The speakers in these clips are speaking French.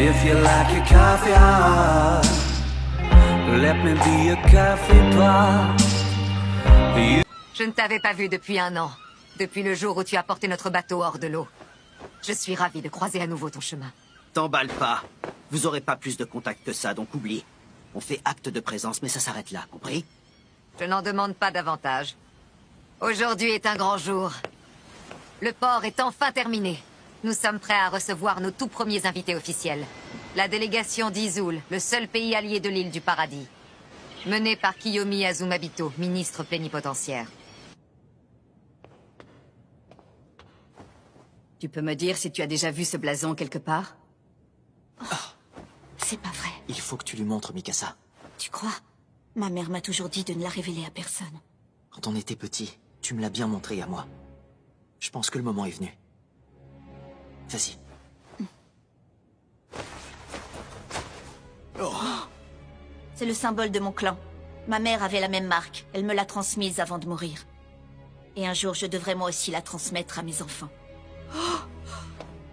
If you like your coffee hot, let me be a coffee pot. Je ne t'avais pas vu depuis 1 an. Depuis le jour où tu as porté notre bateau hors de l'eau. Je suis ravie de croiser à nouveau ton chemin. T'emballe pas. Vous aurez pas plus de contact que ça, donc oublie. On fait acte de présence, mais ça s'arrête là, compris? Je n'en demande pas davantage. Aujourd'hui est un grand jour. Le port est enfin terminé. Nous sommes prêts à recevoir nos tout premiers invités officiels. La délégation d'Izul, le seul pays allié de l'île du Paradis. Menée par Kiyomi Azumabito, ministre plénipotentiaire. Tu peux me dire si tu as déjà vu ce blason quelque part? C'est pas vrai. Il faut que tu lui montres, Mikasa. Tu crois? Ma mère m'a toujours dit de ne la révéler à personne. Quand on était petit, tu me l'as bien montré à moi. Je pense que le moment est venu. Vas-y. C'est le symbole de mon clan. Ma mère avait la même marque. Elle me l'a transmise avant de mourir. Et un jour, je devrais moi aussi la transmettre à mes enfants.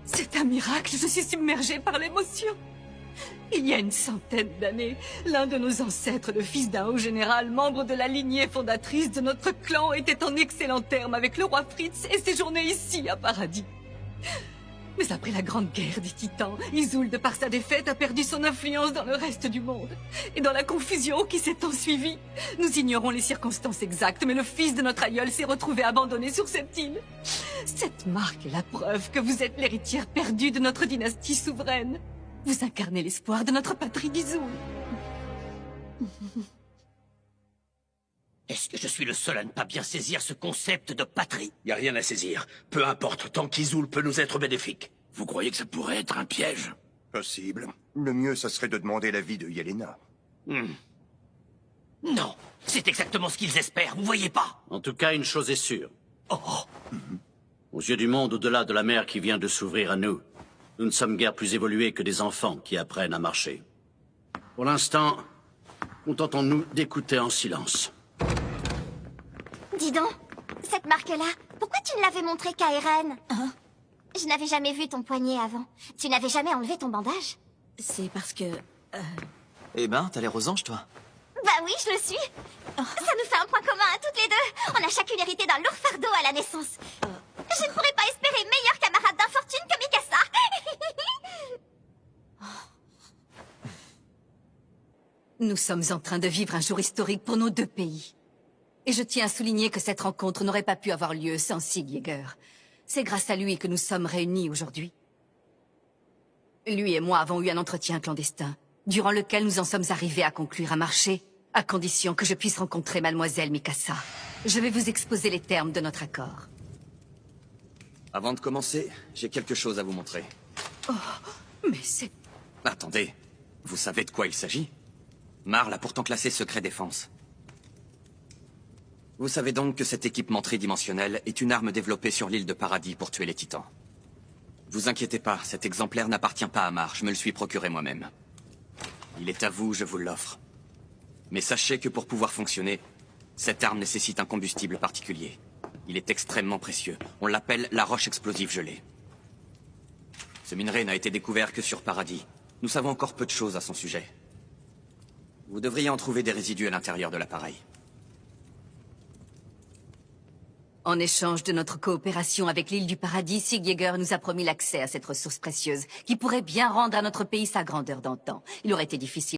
C'est un miracle, je suis submergée par l'émotion. Il y a une centaine d'années, l'un de nos ancêtres, le fils d'un haut général, membre de la lignée fondatrice de notre clan, était en excellent terme avec le roi Fritz et séjournait ici, à Paradis. Mais après la grande guerre des titans, Izul, de par sa défaite, a perdu son influence dans le reste du monde. Et dans la confusion qui s'est ensuivie, nous ignorons les circonstances exactes, mais le fils de notre aïeul s'est retrouvé abandonné sur cette île. Cette marque est la preuve que vous êtes l'héritière perdue de notre dynastie souveraine. Vous incarnez l'espoir de notre patrie d'Izul. Est-ce que je suis le seul à ne pas bien saisir ce concept de patrie? Y a rien à saisir. Peu importe, tant qu'Izul peut nous être bénéfique. Vous croyez que ça pourrait être un piège? Possible. Le mieux, ça serait de demander l'avis de Yelena. Non, c'est exactement ce qu'ils espèrent, vous voyez pas? En tout cas, une chose est sûre. Oh. Aux yeux du monde au-delà de la mer qui vient de s'ouvrir à nous, nous ne sommes guère plus évolués que des enfants qui apprennent à marcher. Pour l'instant, contentons-nous d'écouter en silence. Dis donc, cette marque-là, pourquoi tu ne l'avais montrée qu'à Eren? Hein? Je n'avais jamais vu ton poignet avant. Tu n'avais jamais enlevé ton bandage? C'est parce que... Eh ben, t'as l'air aux anges, toi. Bah oui, je le suis. Ça nous fait un point commun à toutes les deux. On a chacune hérité d'un lourd fardeau à la naissance. Je ne pourrais pas espérer meilleur camarade d'infortune que Mikasa. Nous sommes en train de vivre un jour historique pour nos deux pays. Et je tiens à souligner que cette rencontre n'aurait pas pu avoir lieu sans Sig Yeager. C'est grâce à lui que nous sommes réunis aujourd'hui. Lui et moi avons eu un entretien clandestin, durant lequel nous en sommes arrivés à conclure un marché, à condition que je puisse rencontrer mademoiselle Mikasa. Je vais vous exposer les termes de notre accord. Avant de commencer, j'ai quelque chose à vous montrer. Mais c'est... Attendez, vous savez de quoi il s'agit? Mar l'a pourtant classé secret défense. Vous savez donc que cet équipement tridimensionnel est une arme développée sur l'île de Paradis pour tuer les titans. Vous inquiétez pas, cet exemplaire n'appartient pas à Mar, je me le suis procuré moi-même. Il est à vous, je vous l'offre. Mais sachez que pour pouvoir fonctionner, cette arme nécessite un combustible particulier. Il est extrêmement précieux. On l'appelle la roche explosive gelée. Ce minerai n'a été découvert que sur Paradis. Nous savons encore peu de choses à son sujet. Vous devriez en trouver des résidus à l'intérieur de l'appareil. En échange de notre coopération avec l'île du Paradis, Sig Yeager nous a promis l'accès à cette ressource précieuse, qui pourrait bien rendre à notre pays sa grandeur d'antan. Il aurait été difficile